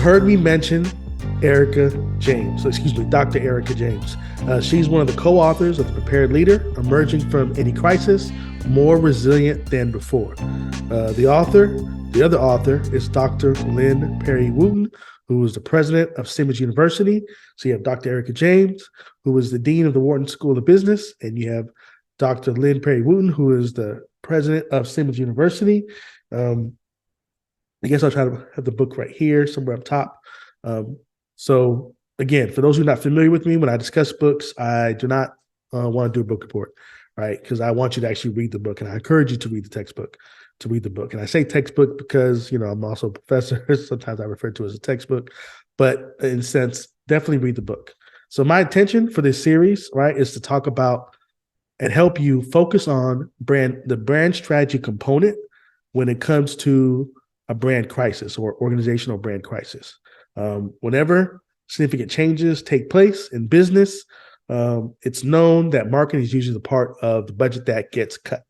heard me mention Dr. Erika James. She's one of the co-authors of The Prepared Leader, Emerging from Any Crisis, More Resilient Than Before. The other author is Dr. Lynn Perry Wooten, who is the president of Simmons University. So you have Dr. Erika James, who is the dean of the Wharton School of Business, and you have Dr. Lynn Perry Wooten, who is the president of Simmons University. I guess I'll try to have the book right here, somewhere up top. So again, for those who are not familiar with me, when I discuss books, I do not want to do a book report, right? Because I want you to actually read the book, and I encourage you to read the textbook, to read the book. And I say textbook because, I'm also a professor. Sometimes I refer to it as a textbook, but in a sense, definitely read the book. So my intention for this series, right, is to talk about and help you focus on the brand strategy component when it comes to a brand crisis or organizational brand crisis. Whenever significant changes take place in business, it's known that marketing is usually the part of the budget that gets cut,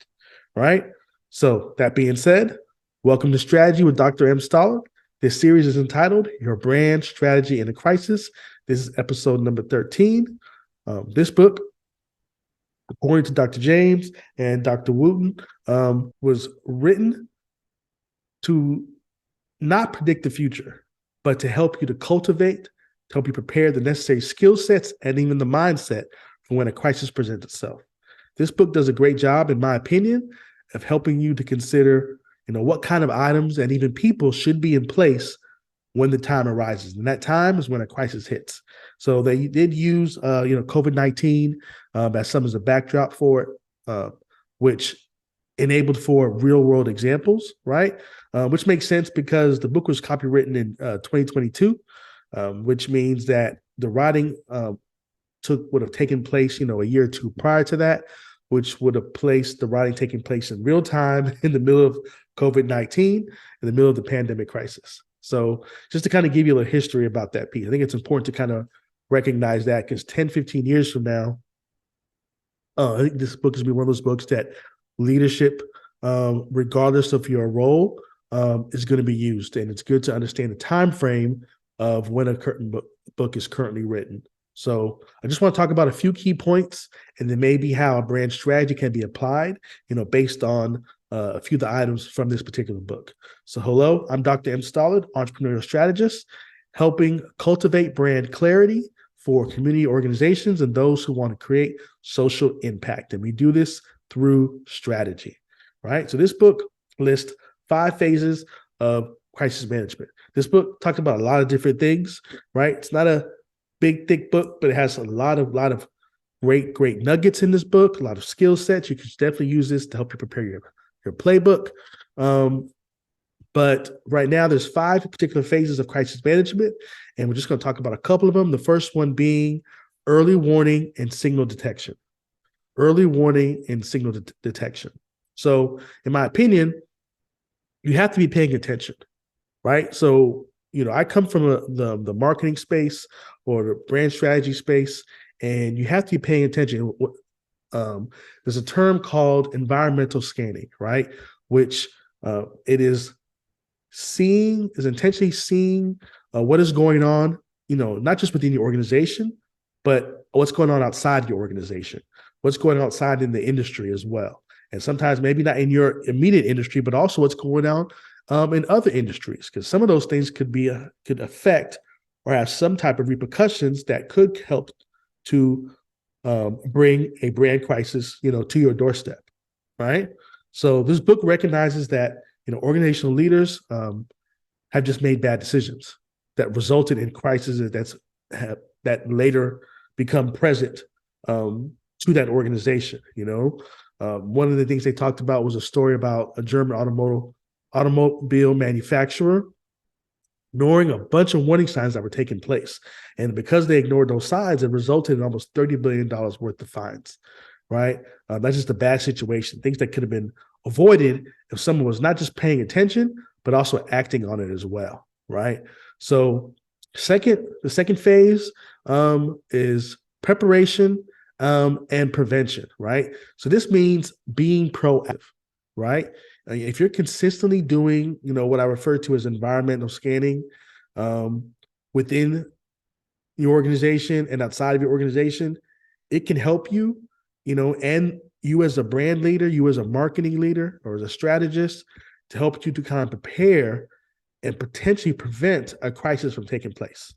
right? So that being said, welcome to Strategy with Dr. M. Stolard. This series is entitled Your Brand Strategy in a Crisis. This is episode number 13. This book, according to Dr. James and Dr. Wooten, was written to not predict the future, but to help you to cultivate, to help you prepare the necessary skill sets and even the mindset for when a crisis presents itself. This book does a great job, in my opinion, of helping you to consider, what kind of items and even people should be in place when the time arises. And that time is when a crisis hits. So they did use, COVID-19 as some as a backdrop for it, which enabled for real world examples, right? Which makes sense because the book was copywritten in 2022, which means that the writing would have taken place, a year or two prior to that, which would have placed the writing taking place in real time in the middle of COVID-19, in the middle of the pandemic crisis. So just to kind of give you a little history about that piece, I think it's important to kind of recognize that because 10, 15 years from now, I think this book is going to be one of those books that leadership, regardless of your role, is going to be used. And it's good to understand the time frame of when a book is currently written. So I just want to talk about a few key points and then maybe how a brand strategy can be applied, based on a few of the items from this particular book. So hello, I'm Dr. M. Stolard, Entrepreneurial Strategist, helping cultivate brand clarity for community organizations and those who want to create social impact. And we do this through strategy, right? So this book lists 5 phases of crisis management. This book talks about a lot of different things, right? It's not a big, thick book, but it has a lot of great nuggets in this book, a lot of skill sets. You can definitely use this to help you prepare your playbook. But right now there's 5 particular phases of crisis management, and we're just going to talk about a couple of them. The first one being early warning and signal detection. Early warning and signal detection. So in my opinion, you have to be paying attention, right? So, I come from the marketing space or the brand strategy space, and you have to be paying attention. There's a term called environmental scanning, right? Which it is intentionally seeing what is going on, not just within your organization, but what's going on outside your organization, what's going on outside in the industry as well. And sometimes maybe not in your immediate industry, but also what's going on in other industries, because some of those things could affect or have some type of repercussions that could help to bring a brand crisis, to your doorstep, right? So this book recognizes that, organizational leaders have just made bad decisions that resulted in crises that later become present to that organization. One of the things they talked about was a story about a German automobile manufacturer ignoring a bunch of warning signs that were taking place. And because they ignored those signs, it resulted in almost $30 billion worth of fines, right? That's just a bad situation, things that could have been avoided if someone was not just paying attention, but also acting on it as well, right? So the second phase is preparation and prevention, right? So this means being proactive, right? If you're consistently doing, what I refer to as environmental scanning, within your organization and outside of your organization, it can help you, and you as a brand leader, you as a marketing leader or as a strategist, to help you to kind of prepare and potentially prevent a crisis from taking place.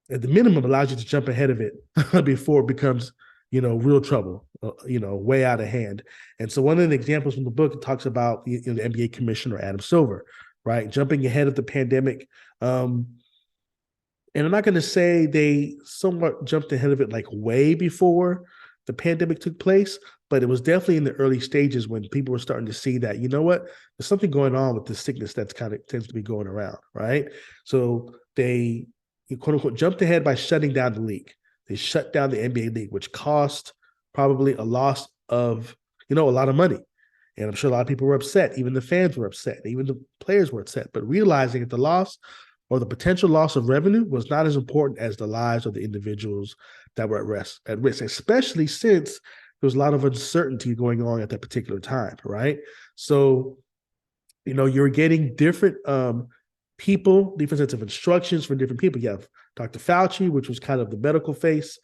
At the minimum, allows you to jump ahead of it before it becomes, real trouble, way out of hand. And so one of the examples from the book, it talks about the NBA commissioner, Adam Silver, right? Jumping ahead of the pandemic. And I'm not going to say they somewhat jumped ahead of it like way before the pandemic took place, but it was definitely in the early stages when people were starting to see that, there's something going on with this sickness that's kind of tends to be going around, right? So they, quote unquote, jumped ahead by shutting down the league. They shut down the NBA league, which cost probably a loss of, a lot of money. And I'm sure a lot of people were upset. Even the fans were upset. Even the players were upset. But realizing that the loss or the potential loss of revenue was not as important as the lives of the individuals that were at risk, especially since there was a lot of uncertainty going on at that particular time, right? So, you're getting different people, different sets of instructions from different people. You have Dr. Fauci, which was kind of the medical face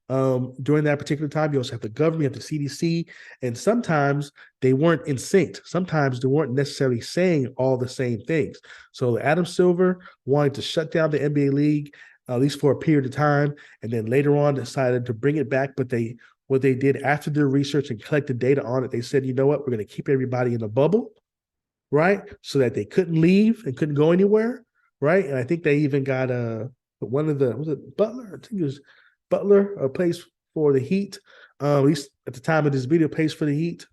during that particular time. You also have the government, you have the CDC, and sometimes they weren't in sync. Sometimes they weren't necessarily saying all the same things. So Adam Silver wanted to shut down the NBA league, at least for a period of time, and then later on decided to bring it back. But what they did after their research and collected data on it, they said, you know what, we're going to keep everybody in a bubble, right? So that they couldn't leave and couldn't go anywhere, right? And I think they even got one of the, was it Butler? I think it was Butler, plays for the Heat. At least at the time of this video, plays for the Heat.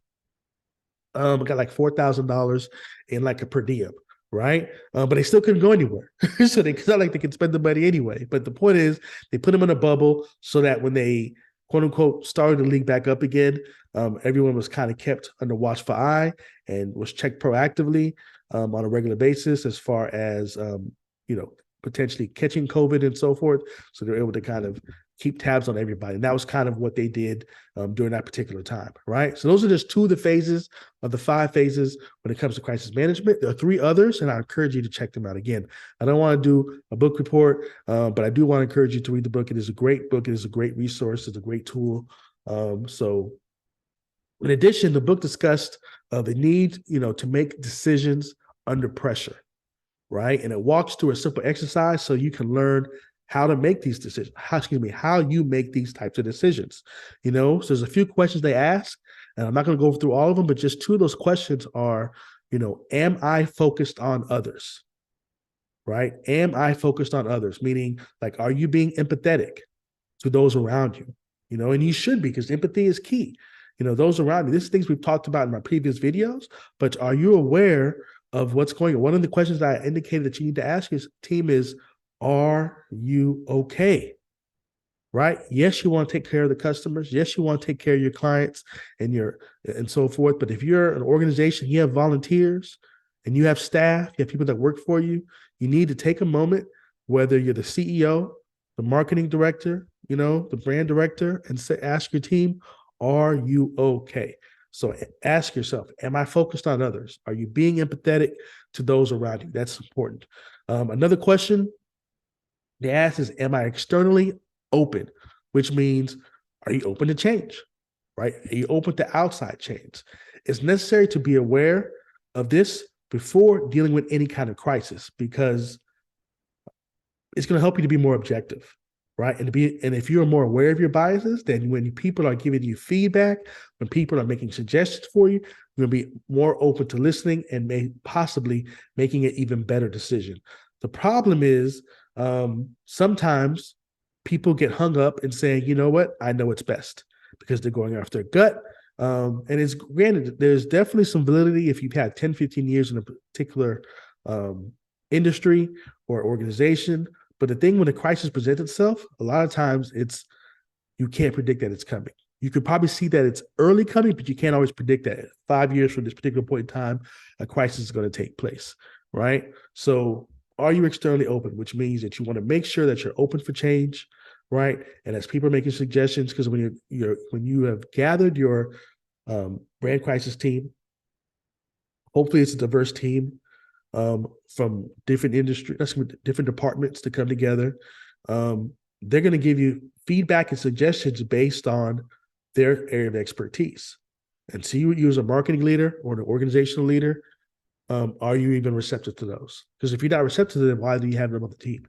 Got like $4,000 in like a per diem, right? But they still couldn't go anywhere. So it's not like they could spend the money anyway. But the point is, they put them in a bubble so that when they, quote unquote, started the league back up again, everyone was kind of kept under watchful eye and was checked proactively on a regular basis as far as, potentially catching COVID and so forth. So they're able to kind of keep tabs on everybody. And that was kind of what they did during that particular time, right? So those are just two of the phases of the 5 phases when it comes to crisis management. There are 3 others, and I encourage you to check them out. Again, I don't want to do a book report, but I do want to encourage you to read the book. It is a great book. It is a great resource. It's a great tool. So in addition, the book discussed the need, to make decisions under pressure, right? And it walks through a simple exercise so you can learn how to make these decisions, how you make these types of decisions. So there's a few questions they ask, and I'm not going to go through all of them, but just 2 of those questions are, am I focused on others? Right? Am I focused on others? Meaning, like, are you being empathetic to those around you? And you should be, because empathy is key. Those around you. This is things we've talked about in my previous videos, but are you aware of what's going on? One of the questions that I indicated that you need to ask your team is, are you okay? Right? Yes, you want to take care of the customers. Yes, you want to take care of your clients and so forth. But if you're an organization, you have volunteers and you have staff, you have people that work for you, you need to take a moment, whether you're the CEO, the marketing director, the brand director, and ask your team, are you okay? So ask yourself, am I focused on others? Are you being empathetic to those around you? That's important. Another question they ask is, am I externally open? Which means, are you open to change, right? Are you open to outside change? It's necessary to be aware of this before dealing with any kind of crisis, because it's going to help you to be more objective, right? And if you're more aware of your biases, then when people are giving you feedback, when people are making suggestions for you, you're going to be more open to listening and possibly making an even better decision. The problem is, sometimes people get hung up in saying, you know what, I know what's best, because they're going off their gut. And it's granted, there's definitely some validity if you've had 10, 15 years in a particular industry or organization. But the thing when a crisis presents itself, a lot of times you can't predict that it's coming. You could probably see that it's early coming, but you can't always predict that 5 years from this particular point in time, a crisis is going to take place, right? So are you externally open, which means that you want to make sure that you're open for change, right? And as people are making suggestions, because when you have gathered your brand crisis team, hopefully it's a diverse team, from different different departments to come together. They're going to give you feedback and suggestions based on their area of expertise. And so you as a marketing leader or an organizational leader, are you even receptive to those? Because if you're not receptive to them, why do you have them on the team?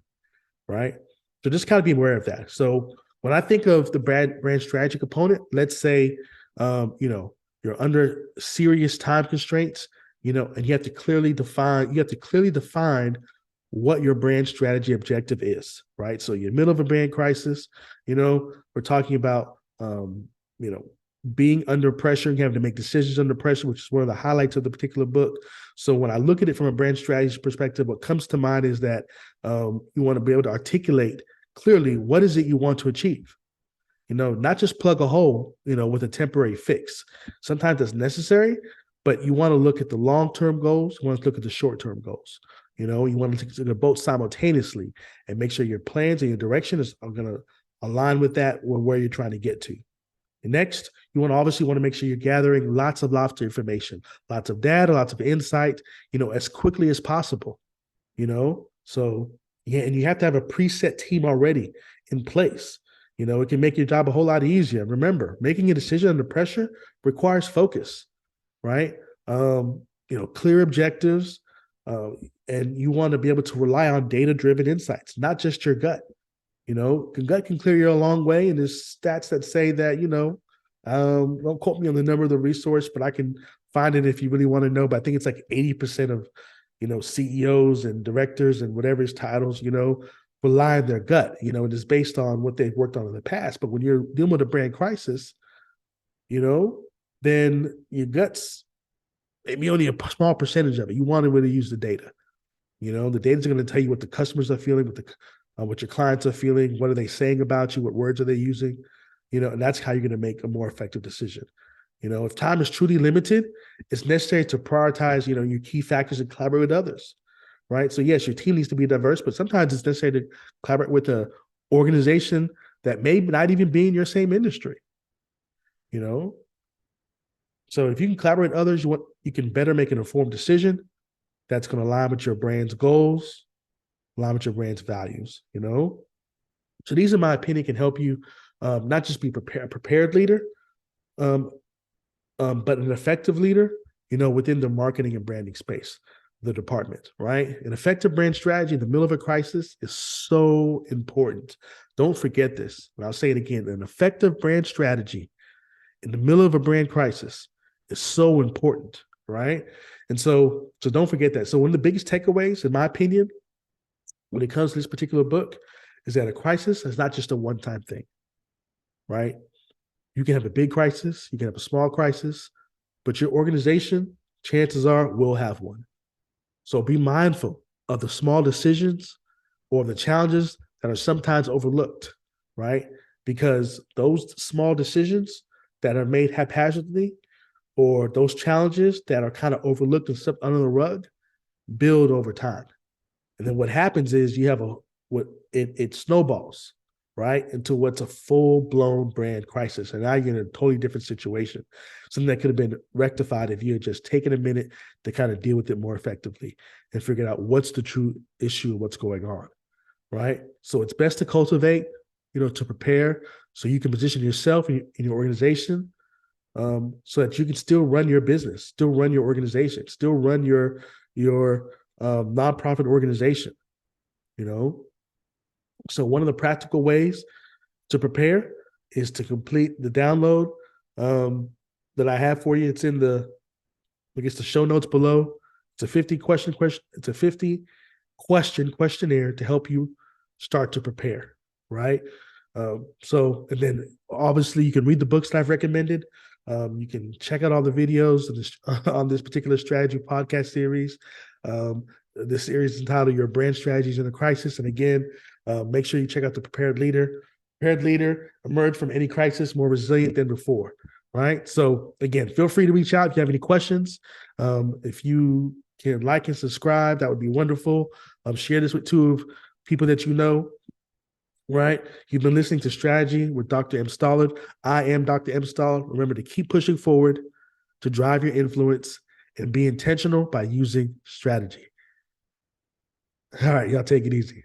Right? So just kind of be aware of that. So when I think of the brand strategy component, let's say, you're under serious time constraints, and you have to clearly define what your brand strategy objective is, right? So you're in the middle of a brand crisis, we're talking about, being under pressure, you have to make decisions under pressure, which is one of the highlights of the particular book. So when I look at it from a brand strategy perspective, what comes to mind is that you want to be able to articulate clearly what is it you want to achieve. Not just plug a hole, with a temporary fix. Sometimes that's necessary, but you want to look at the long-term goals. You want to look at the short-term goals. You want to look at both simultaneously and make sure your plans and your direction are going to align with that or where you're trying to get to. And next, you obviously want to make sure you're gathering lots of information, lots of data, lots of insight, as quickly as possible. So yeah, and you have to have a preset team already in place. It can make your job a whole lot easier. Remember, making a decision under pressure requires focus, right? Clear objectives, and you want to be able to rely on data-driven insights, not just your gut. Gut can clear you a long way. And there's stats that say that, don't quote me on the number of the resource, but I can find it if you really want to know. But I think it's like 80% of, CEOs and directors and whatever his titles, rely on their gut, and it's based on what they've worked on in the past. But when you're dealing with a brand crisis, then your gut's maybe only a small percentage of it. You want to really use the data. The data is going to tell you what the customers are feeling, what your clients are feeling, what are they saying about you, what words are they using, and that's how you're going to make a more effective decision. If time is truly limited, it's necessary to prioritize, your key factors and collaborate with others, right? So yes, your team needs to be diverse, but sometimes it's necessary to collaborate with an organization that may not even be in your same industry, So if you can collaborate with others, you can better make an informed decision that's going to align with your brand's goals, align with your brand's values, So these, in my opinion, can help you not just be a prepared leader, but an effective leader, within the marketing and branding space, the department, right? An effective brand strategy in the middle of a crisis is so important. Don't forget this. And I'll say it again. An effective brand strategy in the middle of a brand crisis is so important, right? And so don't forget that. So one of the biggest takeaways, in my opinion, when it comes to this particular book, is that a crisis is not just a one-time thing, right? You can have a big crisis, you can have a small crisis, but your organization, chances are, will have one. So be mindful of the small decisions or the challenges that are sometimes overlooked, right? Because those small decisions that are made haphazardly, or those challenges that are kind of overlooked and swept under the rug, build over time. And then what happens is you have it snowballs, right, into what's a full-blown brand crisis. And now you're in a totally different situation, something that could have been rectified if you had just taken a minute to kind of deal with it more effectively and figure out what's the true issue, what's going on, right? So it's best to cultivate, to prepare so you can position yourself in your organization, so that you can still run your business, still run your organization, still run your nonprofit organization, So one of the practical ways to prepare is to complete the download that I have for you. It's in the show notes below. It's a 50 question. It's a 50 question questionnaire to help you start to prepare, right? And then obviously you can read the books that I've recommended. You can check out all the videos on this particular strategy podcast series. This series is entitled Your Brand Strategies in a Crisis. And again, make sure you check out the Prepared Leader. Prepared Leader, emerge from any crisis more resilient than before, right? So again, feel free to reach out if you have any questions. If you can like and subscribe, that would be wonderful. Share this with two people that you know. Right? You've been listening to Strategy with Dr. M. Stolard. I am Dr. M. Stolard. Remember to keep pushing forward, to drive your influence, and be intentional by using strategy. All right, y'all take it easy.